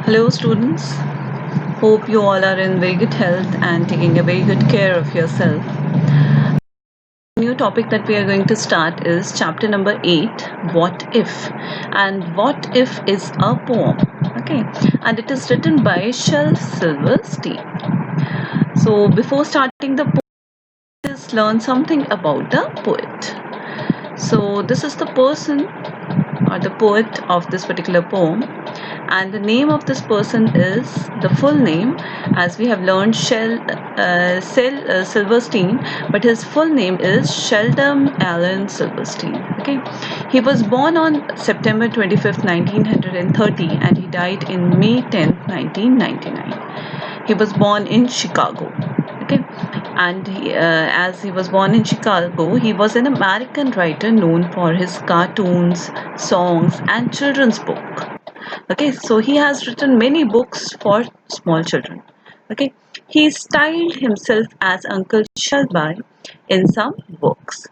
Hello, students. Hope you all are in very good health and taking a very good care of yourself. New topic that we are going to start is chapter number 8, What If? And What If is a poem. Okay, and it is written by Shel Silverstein. So, before starting the poem, let's learn something about the poet. So, this is the person or the poet of this particular poem, and the name of this person is the full name, as we have learned, Silverstein, but his full name is Sheldon Allen Silverstein. Okay, he was born on September 25th, 1930, and he died in May 10th, 1999. He was born in Chicago. Okay, and as he was born in Chicago, he was an American writer known for his cartoons, songs, and children's book. Okay, so he has written many books for small children. Okay, he styled himself as Uncle Shelby in some books.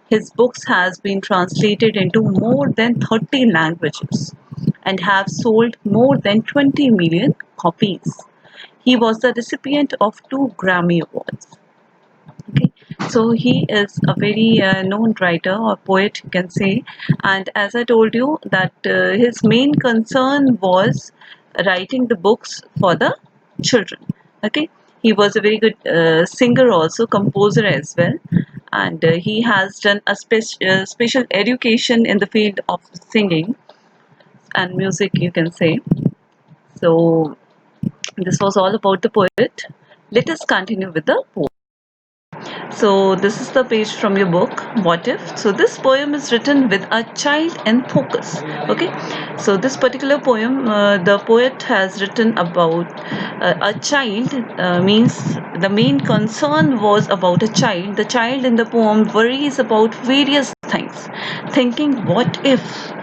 His books has been translated into more than 30 languages and have sold more than 20 million copies. He was the recipient of 2 Grammy Awards. Okay, so he is a very known writer or poet, you can say, and as I told you that his main concern was writing the books for the children. Okay, he was a very good singer, also composer as well, and he has done a special education in the field of singing and music, you can say. So this was all about the poet. Let us continue with the poem. So this is the page from your book, What If? So this poem is written with a child in focus. Okay. So this particular poem, the poet has written about a child. Means the main concern was about a child. The child in the poem worries about various things, thinking, what if,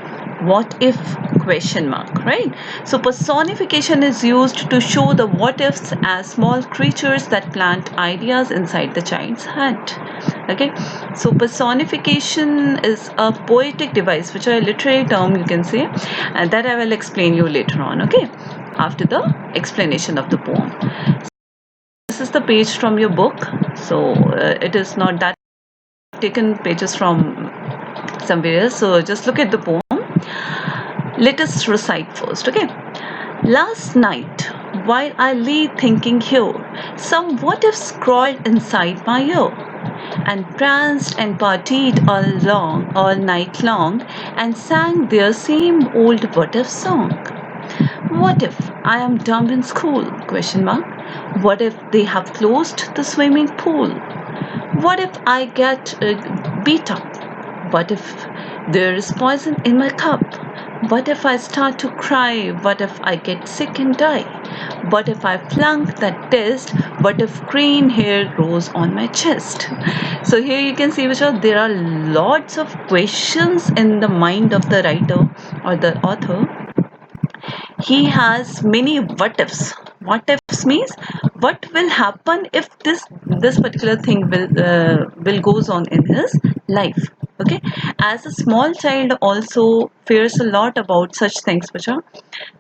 question mark, right? So personification is used to show the what ifs as small creatures that plant ideas inside the child's head. Okay, so personification is a poetic device, which are a literary term, you can say, and that I will explain you later on. Okay, after the explanation of the poem. This is the page from your book. So it is not that taken pages from somewhere else, so just look at the poem. Let us recite first, okay? Last night, while I lay thinking here, some what ifs crawled inside my ear and pranced and partied all night long, and sang their same old what if song. What if I am dumb in school? Question mark. What if they have closed the swimming pool? What if I get beat up? What if there is poison in my cup? What if I start to cry? What if I get sick and die? What if I flunk that test? What if green hair grows on my chest? So here you can see, there are lots of questions in the mind of the writer or the author. He has many what ifs. What ifs means what will happen if this particular thing will goes on in his life. Okay, as a small child also fears a lot about such things,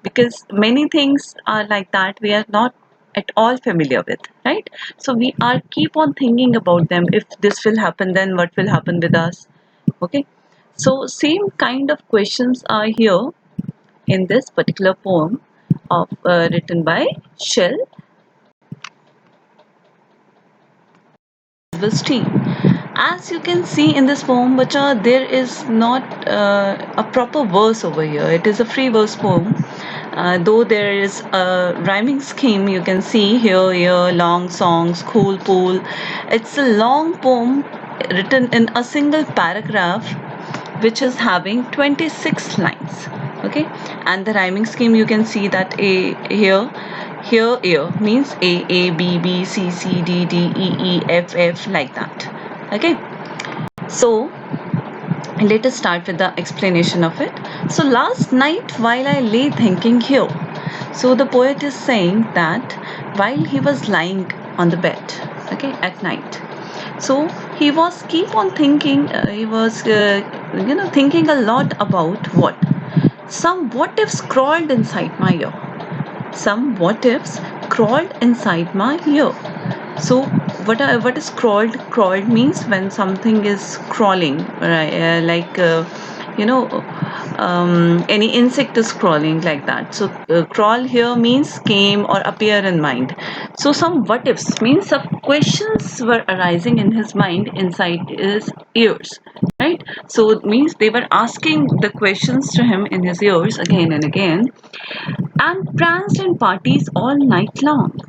because many things are like that we are not at all familiar with, right? So we are keep on thinking about them. If this will happen, then what will happen with us? Okay, so same kind of questions are here in this particular poem of written by Shel Silverstein. As you can see in this poem, bacha, there is not a proper verse over here. It is a free verse poem. Though there is a rhyming scheme, you can see here, long songs, cool pool. It's a long poem written in a single paragraph, which is having 26 lines. Okay, and the rhyming scheme, you can see that here means A B B C C D D E E F F, like that. Okay, so let us start with the explanation of it. So last night while I lay thinking here, so the poet is saying that while he was lying on the bed, okay, at night, so he was keep on thinking, he was thinking a lot about some what ifs crawled inside my ear. Some what ifs crawled inside my ear. So what is crawled? Crawled means when something is crawling, right? You know, any insect is crawling like that. So crawl here means came or appear in mind. So some what ifs means some questions were arising in his mind inside his ears, right? So it means they were asking the questions to him in his ears again and again, and pranced in parties all night long.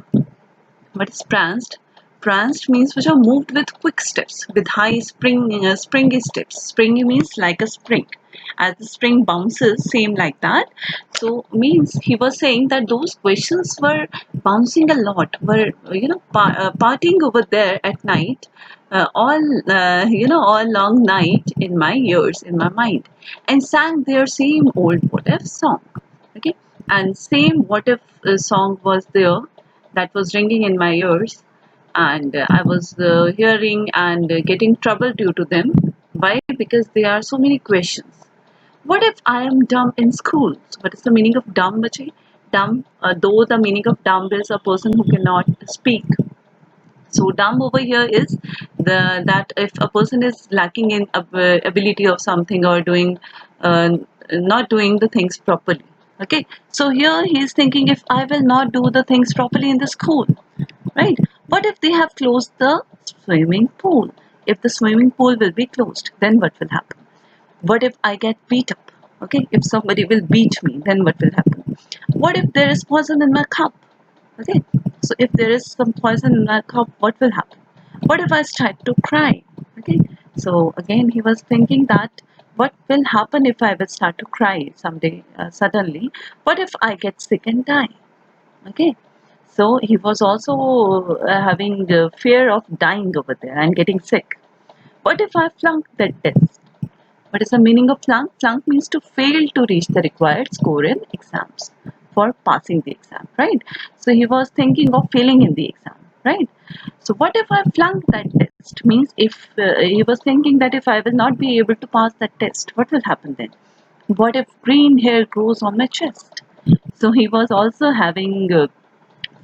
What is pranced? Pranced means which are moved with quick steps, with high springy steps. Springy means like a spring. As the spring bounces, same like that. So means he was saying that those questions were bouncing a lot, were partying over there at night, all long night in my ears, in my mind, and sang their same old what if song. Okay, and same what if song was there that was ringing in my ears, and I was hearing and getting trouble due to them. Why? Because there are so many questions. What if I am dumb in school? So what is the meaning of dumb, bache? Dumb, though the meaning of dumb is a person who cannot speak. So dumb over here is that if a person is lacking in ability of something or doing uh, not doing the things properly. Okay, so here he is thinking, if I will not do the things properly in the school, right? What if they have closed the swimming pool? If the swimming pool will be closed, then what will happen? What if I get beat up? Okay, if somebody will beat me, then what will happen? What if there is poison in my cup? Okay, so if there is some poison in my cup, what will happen? What if I start to cry? Okay, so again, he was thinking that what will happen if I will start to cry someday suddenly? What if I get sick and die? Okay, so he was also having the fear of dying over there and getting sick. What if I flunk that test? What is the meaning of flunk? Flunk means to fail to reach the required score in exams for passing the exam, right? So he was thinking of failing in the exam, right? So what if I flunk that test? Means if he was thinking that if I will not be able to pass that test, what will happen then? What if green hair grows on my chest? So he was also having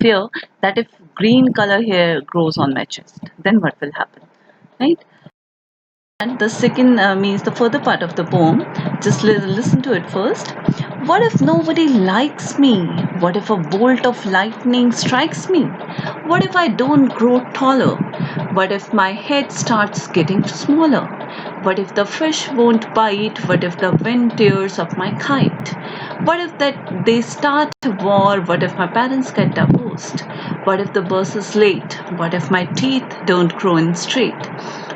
fear that if green color hair grows on my chest, then what will happen, right? And the second means the further part of the poem. Just listen to it first. What if nobody likes me? What if a bolt of lightning strikes me? What if I don't grow taller? What if my head starts getting smaller? What if the fish won't bite? What if the wind tears up my kite? What if that they start a war? What if my parents get divorced? What if the bus is late? What if my teeth don't grow in straight?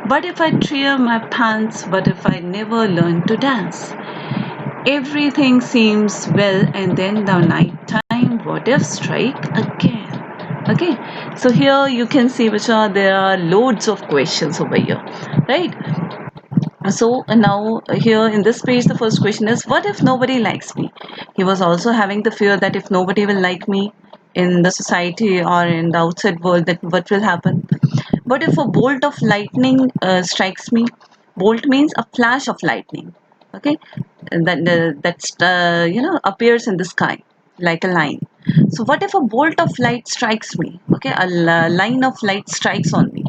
What if I tear my pants? What if I never learn to dance? Everything seems well, and then the night time, what if strike again? Okay, so here you can see which are there are loads of questions over here, right? So now here in this page, the first question is, what if nobody likes me? He was also having the fear that if nobody will like me in the society or in the outside world, that what will happen? What if a bolt of lightning strikes me? Bolt means a flash of lightning. Okay, and that appears in the sky like a line. So what if a bolt of light strikes me? Okay, a line of light strikes on me.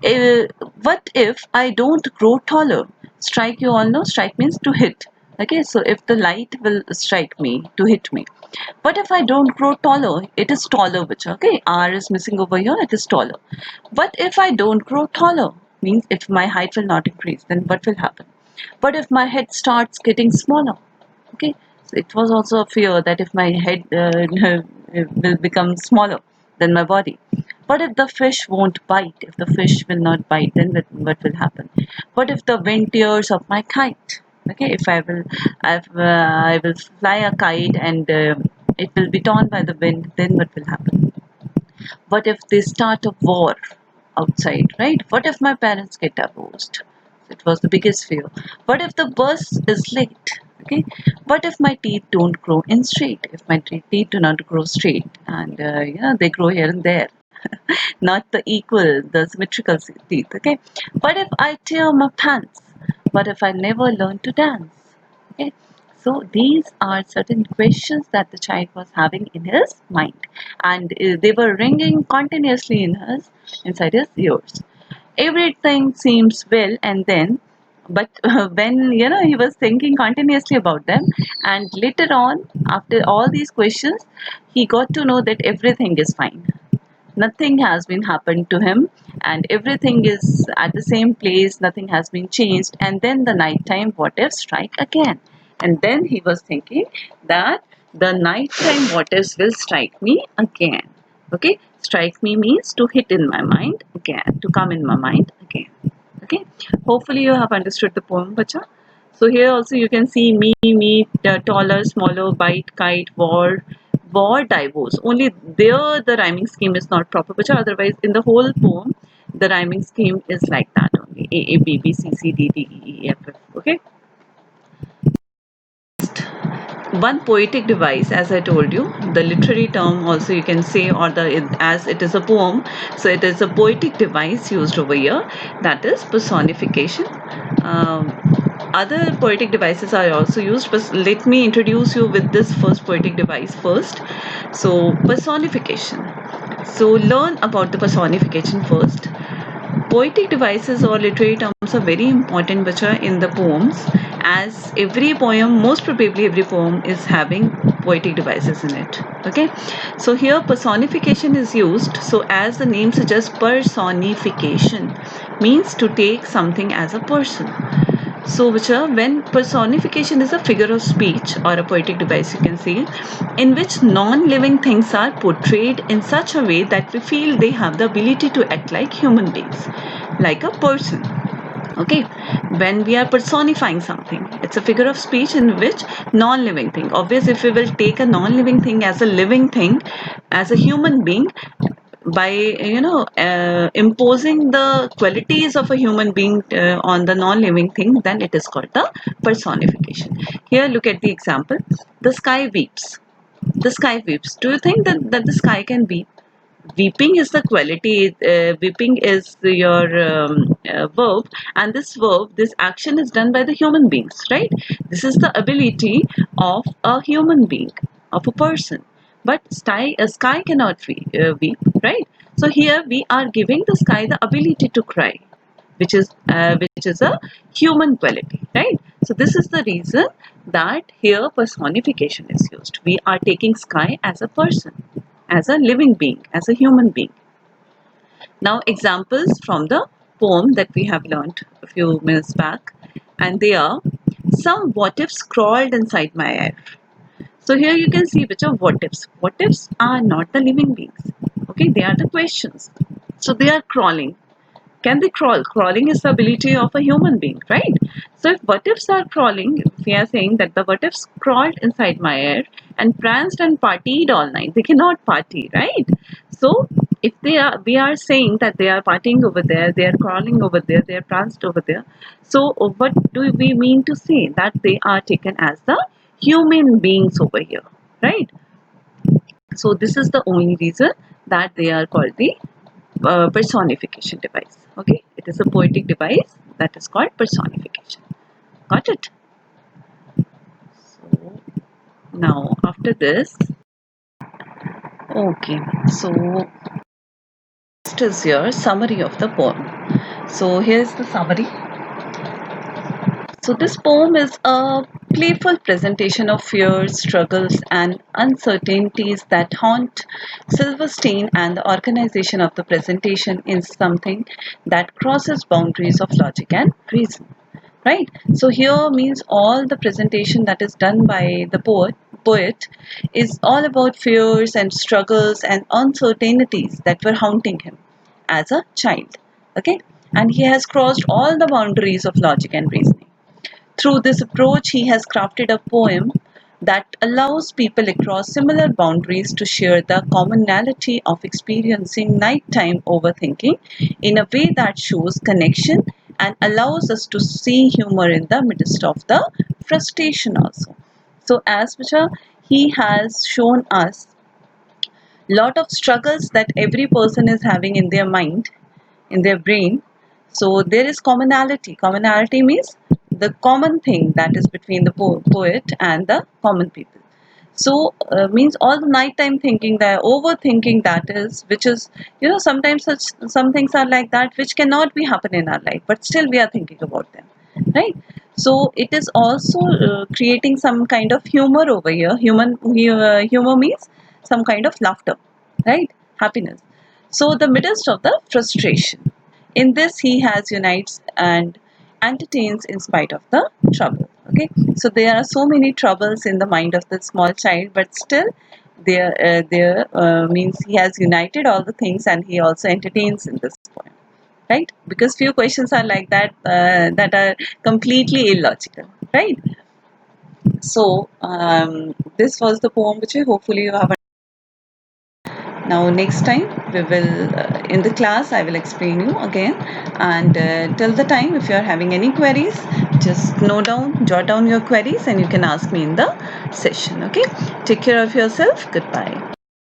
uh, what if I don't grow taller? Strike, you all know, strike means to hit. Okay, so if the light will strike me to hit me. What if I don't grow taller? It is taller, which okay, R is missing over here, it is taller. What if I don't grow taller? Means if my height will not increase, then what will happen? What if my head starts getting smaller? Okay, so it was also a fear that if my head will become smaller than my body. What if the fish won't bite? If the fish will not bite, then what will happen? What if the wind tears up my kite? Okay, if I will fly a kite and it will be torn by the wind, then what will happen? What if they start a war outside, right? What if my parents get divorced? It was the biggest fear. What if the bus is late? Okay. What if my teeth don't grow in straight? If my teeth do not grow straight and they grow here and there, not the equal, the symmetrical teeth. Okay. What if I tear my pants? What if I never learn to dance? Okay. So these are certain questions that the child was having in his mind, and they were ringing continuously inside his ears. Everything seems well, and then, but when he was thinking continuously about them, and later on, after all these questions, he got to know that everything is fine, nothing has been happened to him, and everything is at the same place, nothing has been changed. And then the nighttime what if strike again, and then he was thinking that the nighttime what ifs will strike me again. Okay, strike me means to hit in my mind again, to come in my mind again. Okay, hopefully you have understood the poem, bacha. So here also you can see me, meet, taller, smaller, bite, kite, war, divorce. Only there the rhyming scheme is not proper, bacha. Otherwise, in the whole poem, the rhyming scheme is like that only. A, A, B, B, C, C, D, D, E, E, F, F. Okay. One poetic device, as I told you, the literary term also you can say, or as it is a poem, so it is a poetic device used over here, that is personification. um, Other poetic devices are also used, but let me introduce you with this first poetic device first. So personification, so learn about the personification first. Poetic devices or literary terms are very important, bacha, in the poems, as every poem, most probably every poem, is having poetic devices in it. Okay, so here personification is used. So as the name suggests, personification means to take something as a person. So, when personification is a figure of speech or a poetic device, you can see, in which non-living things are portrayed in such a way that we feel they have the ability to act like human beings, like a person. Okay, when we are personifying something, it's a figure of speech in which non-living thing. Obviously, if we will take a non-living thing as a living thing, as a human being, by imposing the qualities of a human being on the non-living thing, then it is called the personification. Here look at the example. The sky weeps. The sky weeps. Do you think that the sky can weep? Weeping is the quality. Weeping is your verb, and this action is done by the human beings, right? This is the ability of a human being, of a person. But a sky cannot weep, right? So here we are giving the sky the ability to cry, which is a human quality, right? So this is the reason that here personification is used. We are taking sky as a person, as a living being, as a human being. Now examples from the poem that we have learned a few minutes back, and they are: some what ifs crawled inside my air. So here you can see which are what ifs. What ifs are not the living beings. Okay, they are the questions. So they are crawling. Can they crawl? Crawling is the ability of a human being, right? So if what ifs are crawling, if we are saying that the what ifs crawled inside my air and pranced and partied all night, they cannot party, right? So if we are saying that they are partying over there, they are crawling over there, they are pranced over there. So what do we mean to say? That they are taken as the human beings over here, right? So this is the only reason that they are called the personification device. Okay, it is a poetic device that is called personification. Got it? So now after this, okay, so next is your summary of the poem. So here's the summary. So this poem is a playful presentation of fears, struggles, and uncertainties that haunt Silverstein, and the organization of the presentation is something that crosses boundaries of logic and reason. Right? So here means all the presentation that is done by the poet is all about fears and struggles and uncertainties that were haunting him as a child. Okay? And he has crossed all the boundaries of logic and reasoning. Through this approach, he has crafted a poem that allows people across similar boundaries to share the commonality of experiencing nighttime overthinking in a way that shows connection and allows us to see humor in the midst of the frustration also. So as Vijay, he has shown us lot of struggles that every person is having in their mind, in their brain. So there is commonality. Commonality means the common thing that is between the poet and the common people. So means all the nighttime thinking, the overthinking, that is, which is, sometimes some things are like that which cannot be happen in our life, but still we are thinking about them, right? So it is also creating some kind of humor over here. Humor means some kind of laughter, right? Happiness. So the midst of the frustration, in this he has unites and entertains in spite of the trouble. Okay, so there are so many troubles in the mind of the small child, but still there means he has united all the things and he also entertains in this poem, right? Because few questions are like that, that are completely illogical, right? So this was the poem which hopefully you have. Now next time we will in the class I will explain you again, and till the time, if you are having any queries, just jot down your queries and you can ask me in the session. Okay, take care of yourself. Goodbye.